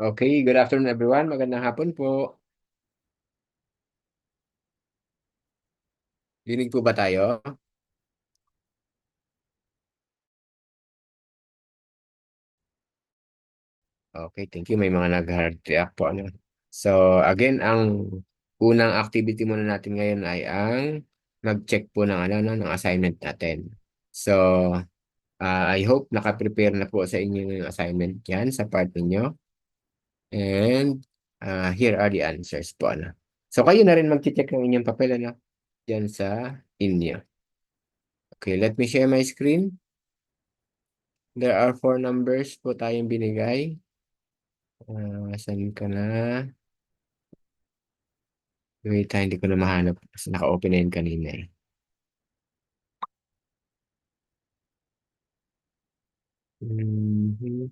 Okay, good afternoon everyone. Magandang hapon po. Dinig po ba tayo? Okay, thank you. May mga nag-hard react po. Ano. So, again, ang unang activity muna natin ngayon ay ang mag-check po ng, ng assignment natin. So, I hope naka-prepare na po sa inyo yung assignment yan sa part ninyo. And here are the answers po. Ano. So, kayo na rin mag-check ng inyong papel dyan sa inyo. Okay, let me share my screen. There are 4 numbers po tayong binigay. Saan ka na? Wait, hindi ko na mahanap. Kasi naka-open na yun kanina eh. Mhm.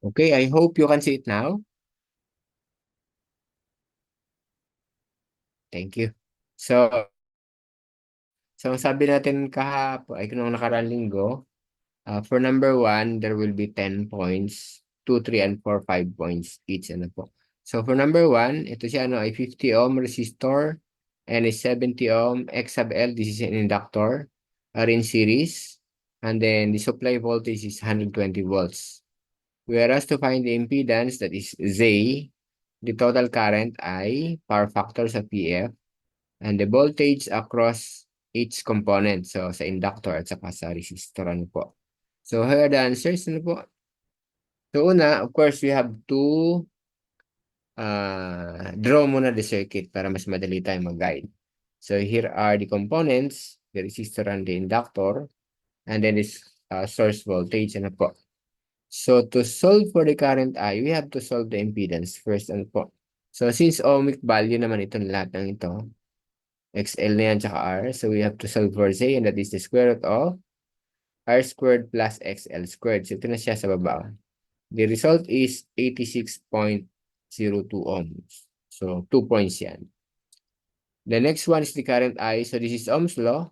Okay, I hope you can see it now. Thank you. So, ang sabi natin kahapon, ay nung nakaraang linggo, for number 1, there will be 10 points. 2, 3, and 4, 5 points each. Ano po. So, for number 1, ito siya ay 50 ohm resistor and a 70 ohm X sub L. This is an inductor are in series. And then the supply voltage is 120 volts. Whereas to find the impedance, that is Z, the total current ay power factor sa PF and the voltage across each component. So, sa inductor at saka sa resistor. Ano po. So, here are the answers. Ano po? So, una, of course, we have to draw muna the circuit para mas madali tayong mag-guide. So, here are the components, the resistor and the inductor, and then this source voltage. Ano po? So, to solve for the current I, we have to solve the impedance first. Ano po? So, since ohmic value naman itong lahat ng ito, XL na yan tsaka R, so we have to solve for Z, and that is the square root of R squared plus XL squared. So, ito na siya sa baba. The result is 86.02 ohms. So, 2 points yan. The next one is the current I. So, this is Ohm's law.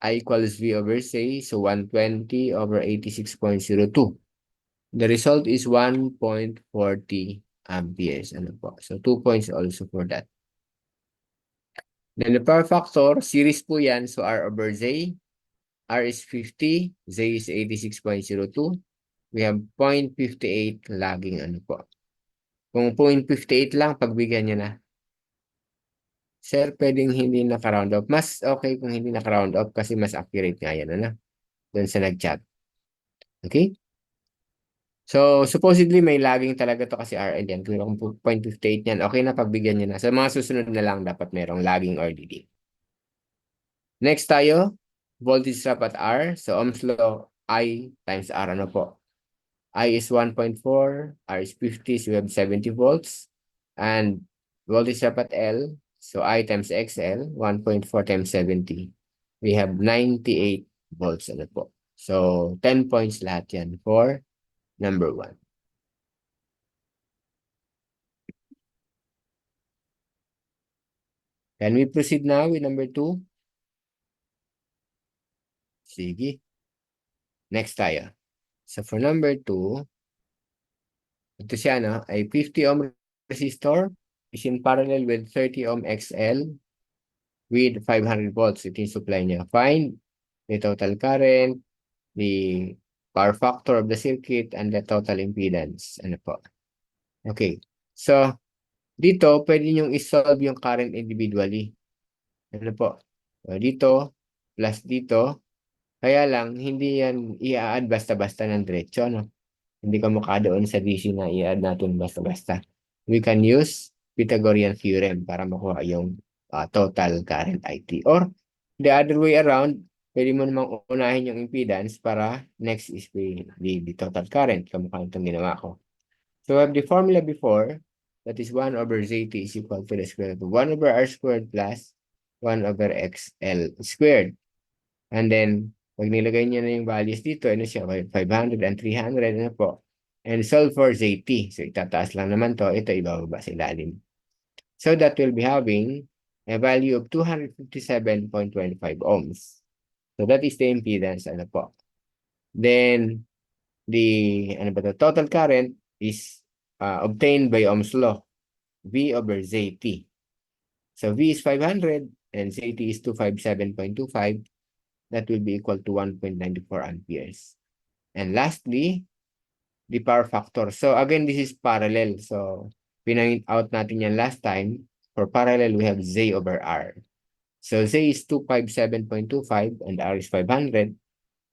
I equals V over C. So, 120 over 86.02. The result is 1.40 amperes. Ano po? So, 2 points also for that. Then the power factor, series po yan. So, R over Z. R is 50. Z is 86.02. We have 0.58 lagging. Ano po? Kung 0.58 lang, pagbigyan niya na. Sir, pwedeng hindi naka-round off. Mas okay kung hindi naka-round off kasi mas accurate nga yan. Ano? Doon sa nag-chat. Okay? So, supposedly may lagging talaga to kasi RL yan. Kung 0.58 yan, okay na pagbigyan nyo na. Sa mga susunod na lang, dapat merong lagging RDD. Next tayo, voltage drop at R. So, Ohm's law, I times R. Ano po? I is 1.4, R is 50, so we have 70 volts. And voltage drop at L, so I times XL, 1.4 times 70. We have 98 volts. Ano po? So, 10 points lahat yan for number 1. Can we proceed now with number 2? Sige. Next tayo. So for number 2, ito siya ay 50 ohm resistor is in parallel with 30 ohm XL with 500 volts. Ito yung supply niya. Find the total current, the power factor of the circuit, and the total impedance. Ano po? Okay. So, dito, pwede nyo isolve yung current individually. Ano po? So, dito, plus dito, kaya lang, hindi yan i-add basta-basta ng diretso, no? Hindi ka mukha doon sa DC na i-add natin basta-basta. We can use Pythagorean theorem para makuha yung total current IT. Or, the other way around, pwede mo namang unahin yung impedance para next is the total current. Kamukha itong ginawa ko. So, we have the formula before, that is 1 over ZT is equal to the square root of 1 over R squared plus 1 over XL squared. And then, pag nilagay niyo na yung values dito, ano siya, 500 and 300, ano po? and solve for ZT. So itataas lang naman to, ito ibababa sa ilalim. So that will be having a value of 257.25 ohms. So that is the impedance, ano po. Then, the total current is obtained by Ohm's law, V over ZT. So V is 500 and ZT is 257.25. That will be equal to 1.94 amperes. And lastly, the power factor. So again, this is parallel. So pinangit out natin yan last time. For parallel, we have Z over R. So Z is 257.25 and R is 500.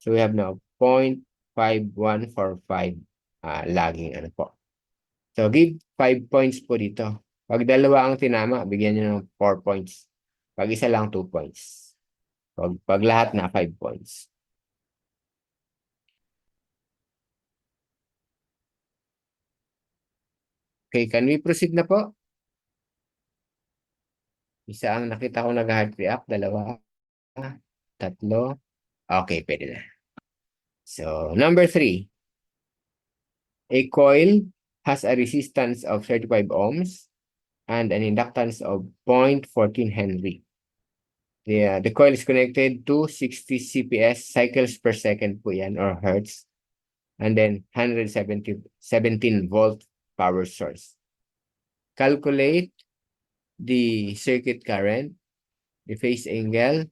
So we have now 0.5145 lagging. Ano po. So give 5 points po dito. Pag dalawa ang tinama, bigyan nyo ng 4 points. Pag isa lang, 2 points. Pag lahat na, 5 points. Okay, can we proceed na po? Isa ang nakita ko nag-heart react, dalawa, tatlo. Okay, pwede na. So, number 3. A coil has a resistance of 35 ohms and an inductance of 0.14 Henry. The coil is connected to 60 CPS, cycles per second po yan, or hertz. And then 117 volt power source. Calculate the circuit current, the phase angle,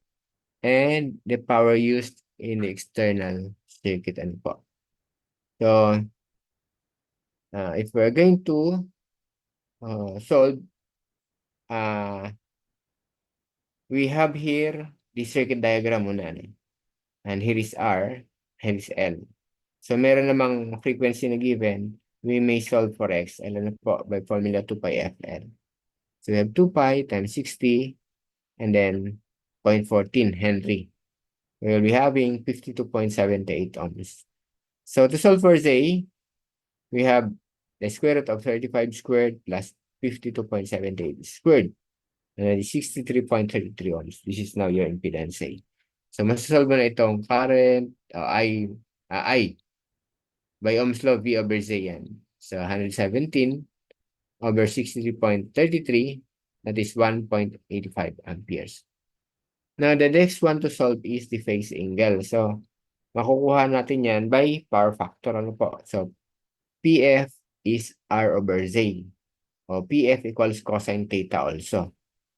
and the power used in the external circuit. Ano po. So, if we're going to solve, we have here the circuit diagram muna. And here is R, here is L. So, meron namang frequency na given, we may solve for X. Ano po, by formula 2 pi FL. So, we have 2 pi times 60, and then 0.14 Henry. We will be having 52.78 ohms. So, to solve for Z, we have the square root of 35 squared plus 52.78 squared. And then 63.33 ohms. This is now your impedance A. So, masasolve mo na itong current, I by Ohm's law, V over Z yan. So, 117 over 63.33, that is 1.85 amperes. Now, the next one to solve is the phase angle. So, makukuha natin yan by power factor. Ano po? So, PF is R over Z. O PF equals cosine theta also.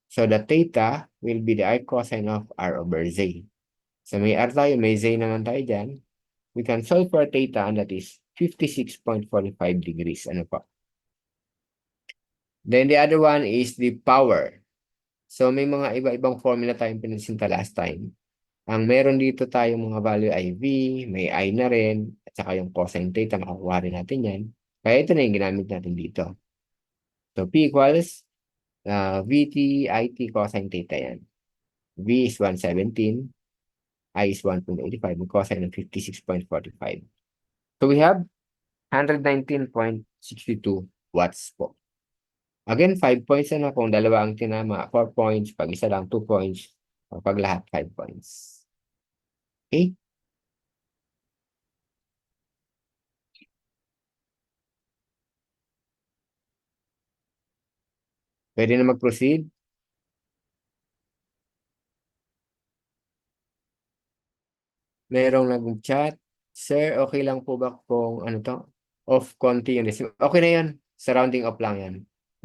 So, the theta will be the I cosine of R over Z. So, may R tayo, may Z naman tayo dyan. We can solve for theta, and that is 56.45 degrees. Ano po? Then, the other one is the power. So, may mga iba-ibang formula tayong pinasinta last time. Ang meron dito tayong mga value ay V, may I na rin, at saka yung cosine theta, makakuha rin natin yan. Kaya ito na yung ginamit natin dito. So, P equals VT, IT, cosine theta yan. V is 117, I is 1.85, and cosine ng 56.45. So, we have 119.62 watts po. Again, 5 points na kung dalawa ang tinama, 4 points, pag isa lang 2 points, pag lahat 5 points. Okay? Pwede na mag-proceed. Merong nag-chat. Sir, okay lang po ba kung ano to? Off konti yung receive? Okay na yun. Surrounding off lang yan.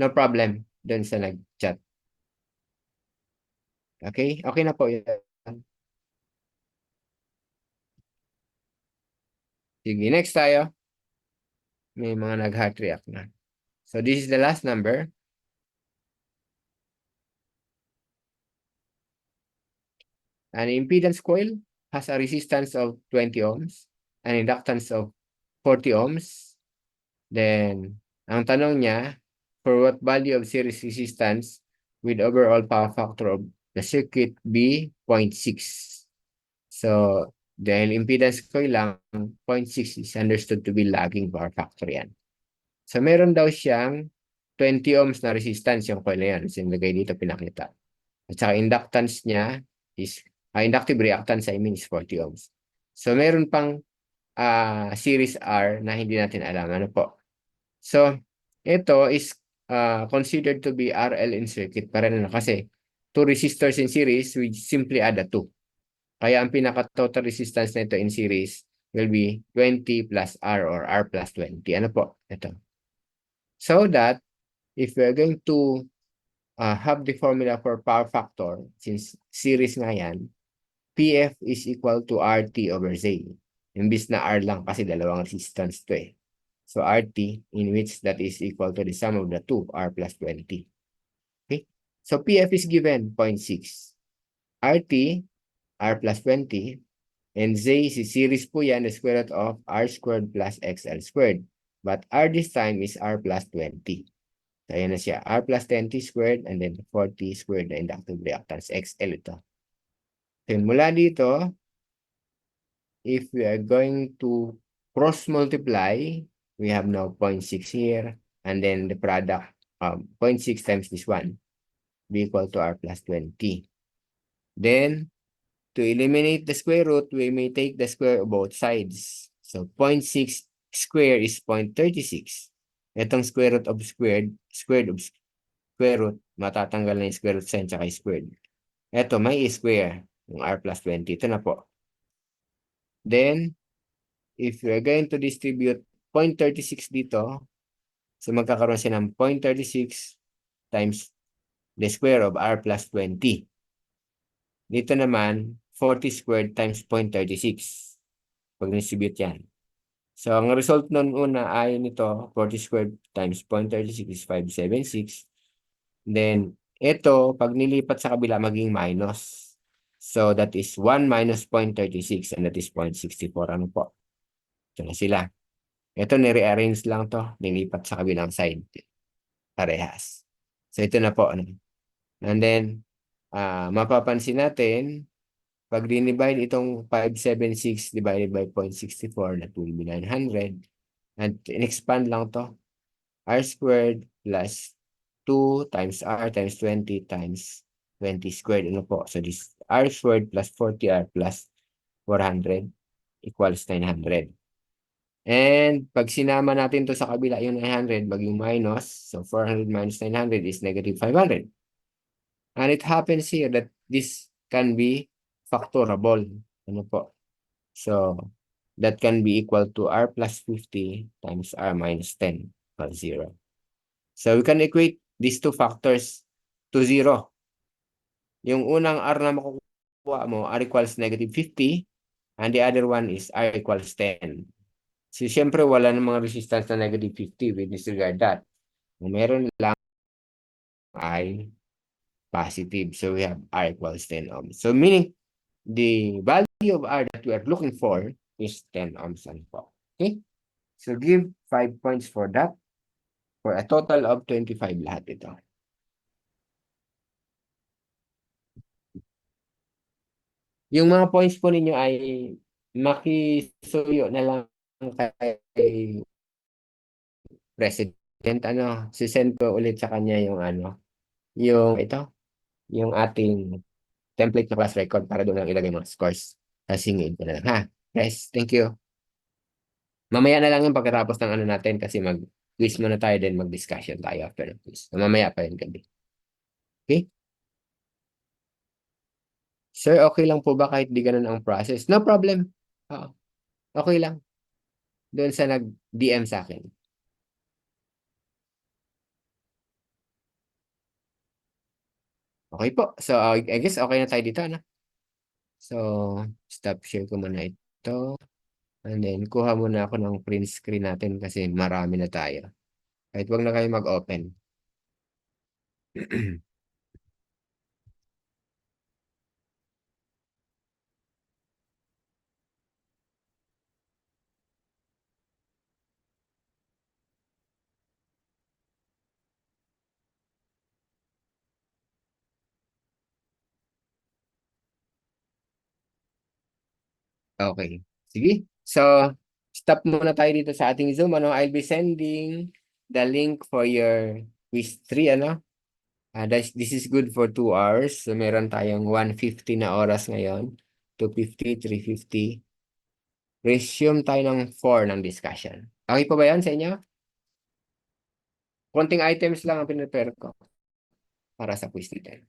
No problem dun sa nag-chat. Okay? Okay na po yun. Sige, next tayo. May mga nag-heart react na. So, this is the last number. An impedance coil has a resistance of 20 ohms, an inductance of 40 ohms. Then, ang tanong niya, for what value of series resistance with overall power factor of the circuit be 0.6. So, dahil impedance coil lang, 0.6 is understood to be lagging power factor yan. So, meron daw siyang 20 ohms na resistance yung coil na yan. So, nilagay dito pinakita. At saka inductance niya is, inductive reactance I mean is 40 ohms. So, meron pang series R na hindi natin alam. Ano po? So, ito is considered to be RL in circuit pa rin, ano? Kasi two resistors in series, we simply add a 2. Kaya ang pinaka-total resistance nito in series will be 20 plus R or R plus 20. Ano po? Ito. So that if we're going to have the formula for power factor, since series nga yan, PF is equal to RT over Z. Imbis na R lang kasi dalawang resistance to eh. So RT, in which that is equal to the sum of the two, R plus 20. Okay? So PF is given 0.6. RT, R plus 20. And Z, si series po yan, the square root of R squared plus XL squared. But R this time is R plus 20. So ayan na siya. R plus 20 squared and then 40 squared na inductive reactance. XL ito. So mula dito, if we are going to cross multiply, we have now 0.6 here, and then the product 0.6 times this one be equal to R plus 20. Then, to eliminate the square root, we may take the square of both sides. So, 0.6 square is 0.36. Itong square root of squared of square root, matatanggal na yung square root sign tsaka squared. Ito, may square, yung R plus 20. Ito na po. Then, if we're going to distribute 0.36 dito, so magkakaroon siya ng 0.36 times the square of R plus 20. Dito naman, 40 squared times 0.36. Pag distribute yan. So, ang result nun una ay nito, 40 squared times 0.36 is 576. Then, ito, pag nilipat sa kabila, maging minus. So, that is 1 minus 0.36 and that is 0.64. Ano po? Ito na sila. Ito, nire-arrange lang to. Nilipat sa kabilang side. Parehas. So, ito na po. Ano? And then, mapapansin natin, pag dinivide itong 576 divided by 0.64, that will be 900. And in-expand lang to. R squared plus 2 times R times 20 times 20 squared. Ano po? So, this R squared plus 40R plus 400 equals 900. And pag sinama natin to sa kabila yung 900, maging minus. So 400 minus 900 is negative 500. And it happens here that this can be factorable. Ano po? So that can be equal to R plus 50 times R minus 10 equals 0. So we can equate these two factors to 0. Yung unang R na makukuha mo, R equals negative 50. And the other one is R equals 10. So, siyempre, wala namang resistance na negative 50. We disregard that. Kung meron lang ay positive. So, we have R equals 10 ohms. So, meaning, the value of R that we are looking for is 10 ohms. Okay? So, give 5 points for that. For a total of 25 lahat ito. Yung mga points po ninyo ay makisuyo na lang kay President. Sisend ko ulit sa kanya yung yung ating template na class record para doon lang ilagay mga scores. Tapos hingin ko na lang, ha? Guys, thank you. Mamaya na lang yung pagkatapos ng natin kasi mag-quiz muna tayo din, mag-discussion tayo after ng quiz. Mamaya pa yung gabi. Okay? Sir, okay lang po ba kahit di ganun ang process? No problem. Oo. Okay lang. Doon sa nag-DM sa akin. Okay po. So, I guess okay na tayo dito, ano? So, stop share ko muna ito. And then, kuha muna ako ng print screen natin kasi marami na tayo. Kahit wag na kayo mag-open. Okay. Sige. So, stop muna tayo dito sa ating Zoom. I'll be sending the link for your quiz 3, this is good for 2 hours. So, meron tayong 150 na oras ngayon. 250, 350. resume tayo ng 4 ng discussion. Okay po ba yan sa inyo? Konting items lang ang pinrepare ko para sa quiz natin.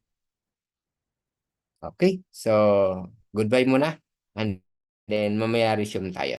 Okay, so goodbye muna. And then mamaya resume tayo.